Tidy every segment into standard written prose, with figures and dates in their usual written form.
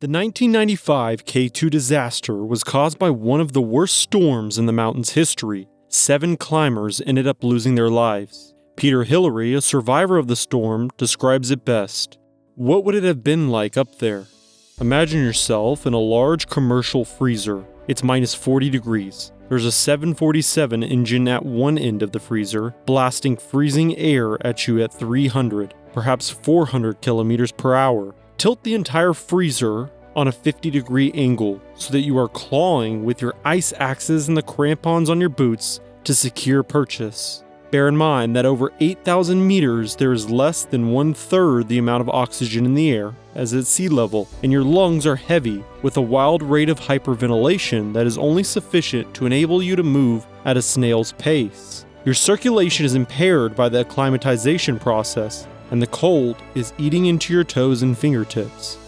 The 1995 K2 disaster was caused by one of the worst storms in the mountain's history. 7 climbers ended up losing their lives. Peter Hillary, a survivor of the storm, describes it best. What would it have been like up there? Imagine yourself in a large commercial freezer. It's minus 40 degrees. There's a 747 engine at one end of the freezer, blasting freezing air at you at 300, perhaps 400 kilometers per hour. Tilt the entire freezer on a 50-degree angle so that you are clawing with your ice axes and the crampons on your boots to secure purchase. Bear in mind that over 8,000 meters there is less than 1/3 the amount of oxygen in the air as at sea level, and your lungs are heavy with a wild rate of hyperventilation that is only sufficient to enable you to move at a snail's pace. Your circulation is impaired by the acclimatization process, and the cold is eating into your toes and fingertips.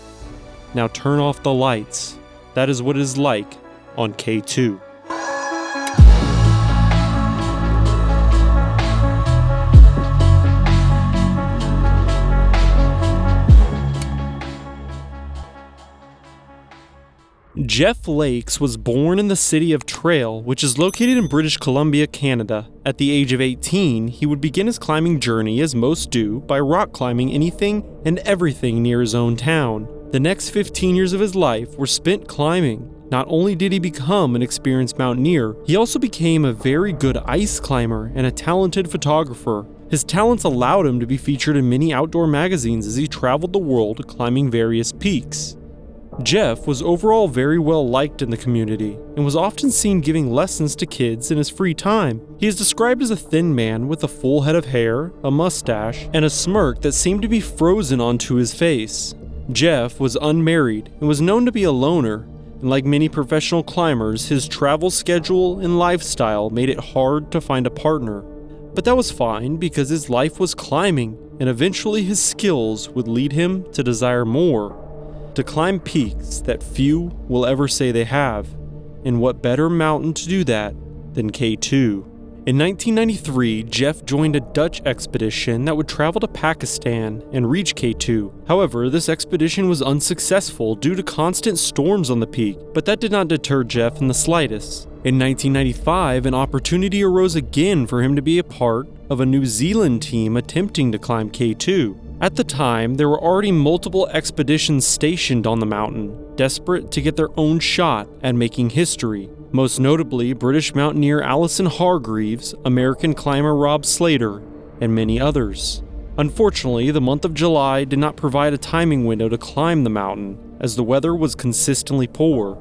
Now turn off the lights. That is what it is like on K2. Jeff Lakes was born in the city of Trail, which is located in British Columbia, Canada. At the age of 18, he would begin his climbing journey, as most do, by rock climbing anything and everything near his own town. The next 15 years of his life were spent climbing. Not only did he become an experienced mountaineer, he also became a very good ice climber and a talented photographer. His talents allowed him to be featured in many outdoor magazines as he traveled the world climbing various peaks. Jeff was overall very well liked in the community and was often seen giving lessons to kids in his free time. He is described as a thin man with a full head of hair, a mustache, and a smirk that seemed to be frozen onto his face. Jeff was unmarried and was known to be a loner, and like many professional climbers, his travel schedule and lifestyle made it hard to find a partner. But that was fine because his life was climbing, and eventually his skills would lead him to desire more. To climb peaks that few will ever say they have. And what better mountain to do that than K2? In 1993, Jeff joined a Dutch expedition that would travel to Pakistan and reach K2. However, this expedition was unsuccessful due to constant storms on the peak, but that did not deter Jeff in the slightest. In 1995, an opportunity arose again for him to be a part of a New Zealand team attempting to climb K2. At the time, there were already multiple expeditions stationed on the mountain, desperate to get their own shot at making history. Most notably, British mountaineer Alison Hargreaves, American climber Rob Slater, and many others. Unfortunately, the month of July did not provide a timing window to climb the mountain, as the weather was consistently poor.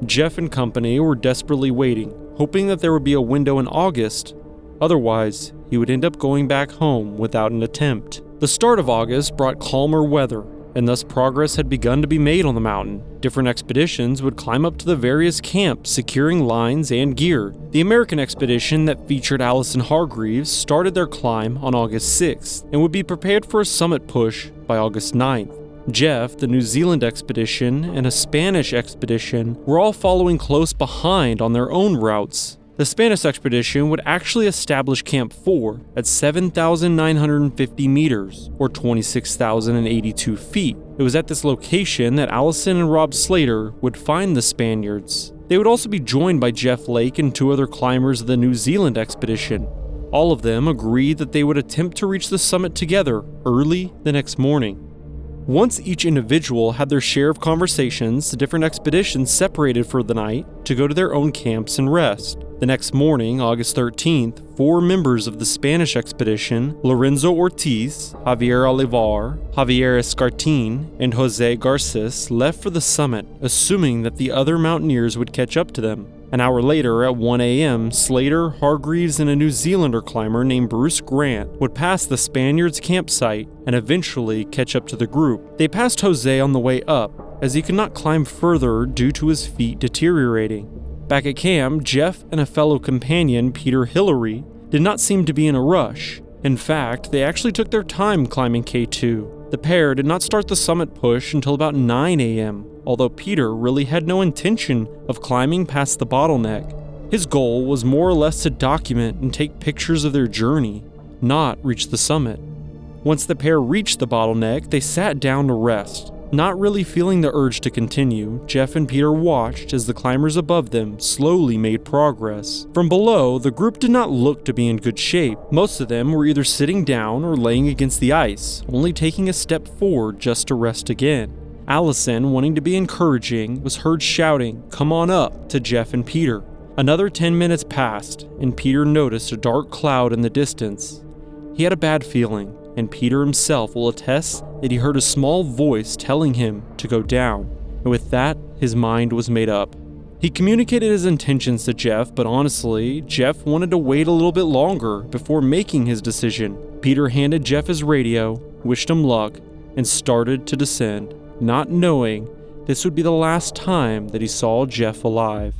Jeff and company were desperately waiting, hoping that there would be a window in August. Otherwise, he would end up going back home without an attempt. The start of August brought calmer weather, and thus progress had begun to be made on the mountain. Different expeditions would climb up to the various camps, securing lines and gear. The American expedition that featured Alison Hargreaves started their climb on August 6th, and would be prepared for a summit push by August 9th. Jeff, the New Zealand expedition, and a Spanish expedition were all following close behind on their own routes. The Spanish expedition would actually establish Camp 4 at 7,950 meters, or 26,082 feet. It was at this location that Alison and Rob Slater would find the Spaniards. They would also be joined by Jeff Lake and 2 other climbers of the New Zealand expedition. All of them agreed that they would attempt to reach the summit together early the next morning. Once each individual had their share of conversations, the different expeditions separated for the night to go to their own camps and rest. The next morning, August 13th, 4 members of the Spanish expedition, Lorenzo Ortiz, Javier Olivar, Javier Escartin, and Jose Garces, left for the summit, assuming that the other mountaineers would catch up to them. An hour later, at 1 a.m., Slater, Hargreaves, and a New Zealander climber named Bruce Grant would pass the Spaniards' campsite and eventually catch up to the group. They passed Jose on the way up, as he could not climb further due to his feet deteriorating. Back at camp, Jeff and a fellow companion, Peter Hillary, did not seem to be in a rush. In fact, they actually took their time climbing K2. The pair did not start the summit push until about 9 a.m., although Peter really had no intention of climbing past the bottleneck. His goal was more or less to document and take pictures of their journey, not reach the summit. Once the pair reached the bottleneck, they sat down to rest. Not really feeling the urge to continue, Jeff and Peter watched as the climbers above them slowly made progress. From below, the group did not look to be in good shape. Most of them were either sitting down or laying against the ice, only taking a step forward just to rest again. Allison, wanting to be encouraging, was heard shouting, "Come on up," to Jeff and Peter. Another 10 minutes passed, and Peter noticed a dark cloud in the distance. He had a bad feeling, and Peter himself will attest that he heard a small voice telling him to go down, and with that, his mind was made up. He communicated his intentions to Jeff, but honestly, Jeff wanted to wait a little bit longer before making his decision. Peter handed Jeff his radio, wished him luck, and started to descend, not knowing this would be the last time that he saw Jeff alive.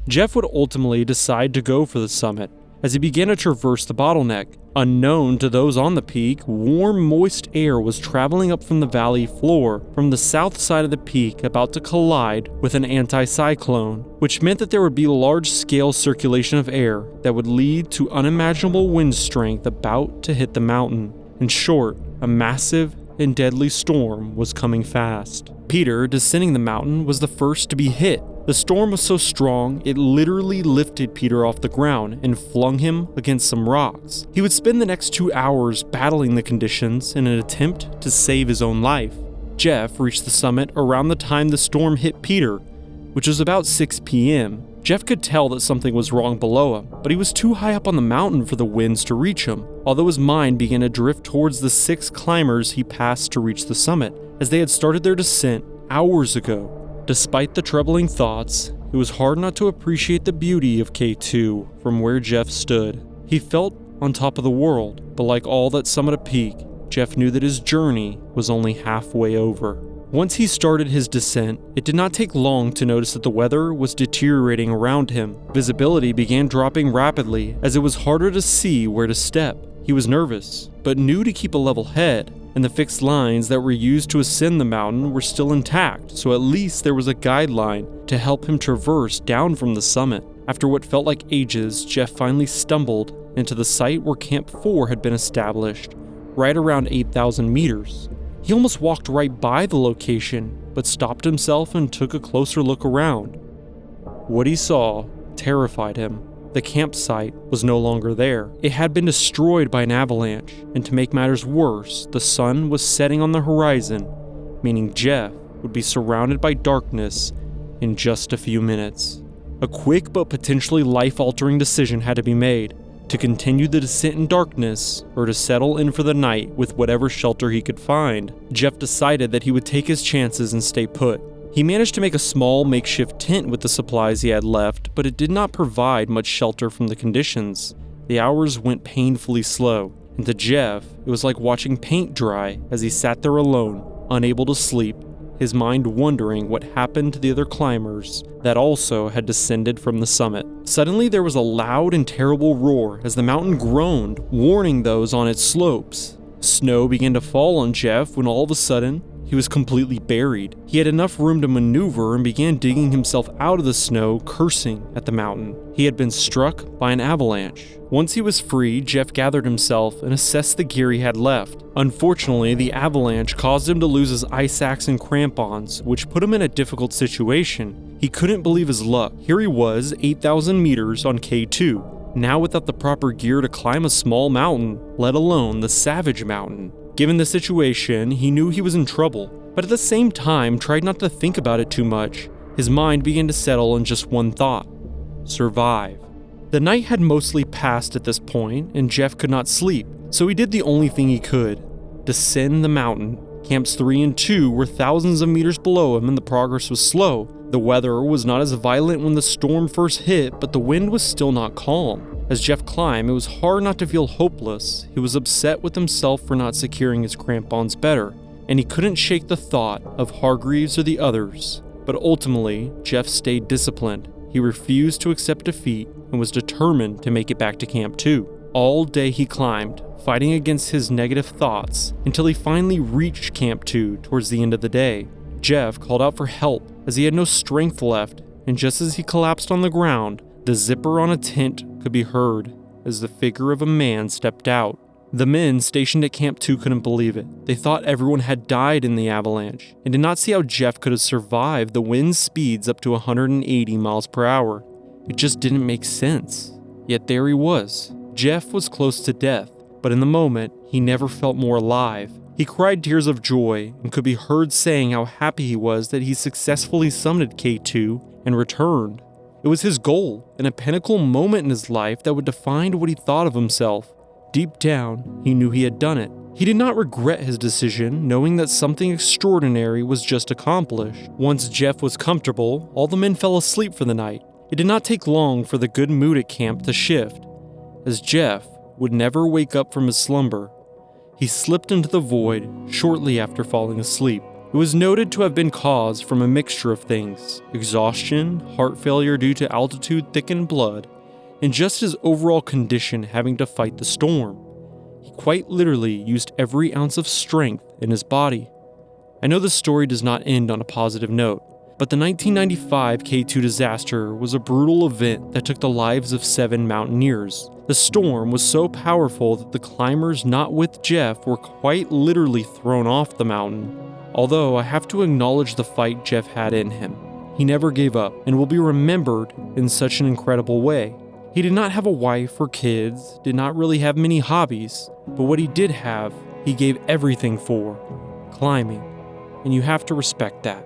Jeff would ultimately decide to go for the summit. As he began to traverse the bottleneck, unknown to those on the peak, warm, moist air was traveling up from the valley floor from the south side of the peak, about to collide with an anticyclone, which meant that there would be large-scale circulation of air that would lead to unimaginable wind strength about to hit the mountain. In short, a massive and deadly storm was coming fast. Peter, descending the mountain, was the first to be hit. The storm was so strong, it literally lifted Peter off the ground and flung him against some rocks. He would spend the next 2 hours battling the conditions in an attempt to save his own life. Jeff reached the summit around the time the storm hit Peter, which was about 6 p.m. Jeff could tell that something was wrong below him, but he was too high up on the mountain for the winds to reach him, although his mind began to drift towards the 6 climbers he passed to reach the summit, as they had started their descent hours ago. Despite the troubling thoughts, it was hard not to appreciate the beauty of K2 from where Jeff stood. He felt on top of the world, but like all that summit a peak, Jeff knew that his journey was only halfway over. Once he started his descent, it did not take long to notice that the weather was deteriorating around him. Visibility began dropping rapidly as it was harder to see where to step. He was nervous, but knew to keep a level head, and the fixed lines that were used to ascend the mountain were still intact, so at least there was a guideline to help him traverse down from the summit. After what felt like ages, Jeff finally stumbled into the site where Camp 4 had been established, right around 8,000 meters. He almost walked right by the location, but stopped himself and took a closer look around. What he saw terrified him. The campsite was no longer there. It had been destroyed by an avalanche, and to make matters worse, the sun was setting on the horizon, meaning Jeff would be surrounded by darkness in just a few minutes. A quick but potentially life-altering decision had to be made: to continue the descent in darkness, or to settle in for the night with whatever shelter he could find. Jeff decided that he would take his chances and stay put. He managed to make a small makeshift tent with the supplies he had left, but it did not provide much shelter from the conditions. The hours went painfully slow, and to Jeff, it was like watching paint dry as he sat there alone, unable to sleep, his mind wondering what happened to the other climbers that also had descended from the summit. Suddenly there was a loud and terrible roar as the mountain groaned, warning those on its slopes. Snow began to fall on Jeff when all of a sudden, he was completely buried. He had enough room to maneuver and began digging himself out of the snow, cursing at the mountain. He had been struck by an avalanche. Once he was free, Jeff gathered himself and assessed the gear he had left. Unfortunately, the avalanche caused him to lose his ice axe and crampons, which put him in a difficult situation. He couldn't believe his luck. Here he was, 8,000 meters on K2, now without the proper gear to climb a small mountain, let alone the Savage Mountain. Given the situation, he knew he was in trouble, but at the same time tried not to think about it too much. His mind began to settle on just one thought: survive. The night had mostly passed at this point, and Jeff could not sleep, so he did the only thing he could: descend the mountain. Camps 3 and 2 were thousands of meters below him, and the progress was slow. The weather was not as violent when the storm first hit, but the wind was still not calm. As Jeff climbed, it was hard not to feel hopeless. He was upset with himself for not securing his crampons better, and he couldn't shake the thought of Hargreaves or the others. But ultimately, Jeff stayed disciplined. He refused to accept defeat and was determined to make it back to Camp 2. All day he climbed, fighting against his negative thoughts, until he finally reached Camp 2 towards the end of the day. Jeff called out for help as he had no strength left, and just as he collapsed on the ground, the zipper on a tent could be heard as the figure of a man stepped out. The men stationed at Camp 2 couldn't believe it. They thought everyone had died in the avalanche and did not see how Jeff could have survived the wind speeds up to 180 miles per hour. It just didn't make sense. Yet there he was. Jeff was close to death, but in the moment, he never felt more alive. He cried tears of joy and could be heard saying how happy he was that he successfully summited K2 and returned. It was his goal and a pinnacle moment in his life that would define what he thought of himself. Deep down, he knew he had done it. He did not regret his decision, knowing that something extraordinary was just accomplished. Once Jeff was comfortable, all the men fell asleep for the night. It did not take long for the good mood at camp to shift, as Jeff would never wake up from his slumber. He slipped into the void shortly after falling asleep. It was noted to have been caused from a mixture of things: exhaustion, heart failure due to altitude-thickened blood, and just his overall condition having to fight the storm. He quite literally used every ounce of strength in his body. I know the story does not end on a positive note, but the 1995 K2 disaster was a brutal event that took the lives of 7 mountaineers. The storm was so powerful that the climbers not with Jeff were quite literally thrown off the mountain. Although I have to acknowledge the fight Jeff had in him. He never gave up and will be remembered in such an incredible way. He did not have a wife or kids, did not really have many hobbies, but what he did have, he gave everything for: climbing. And you have to respect that.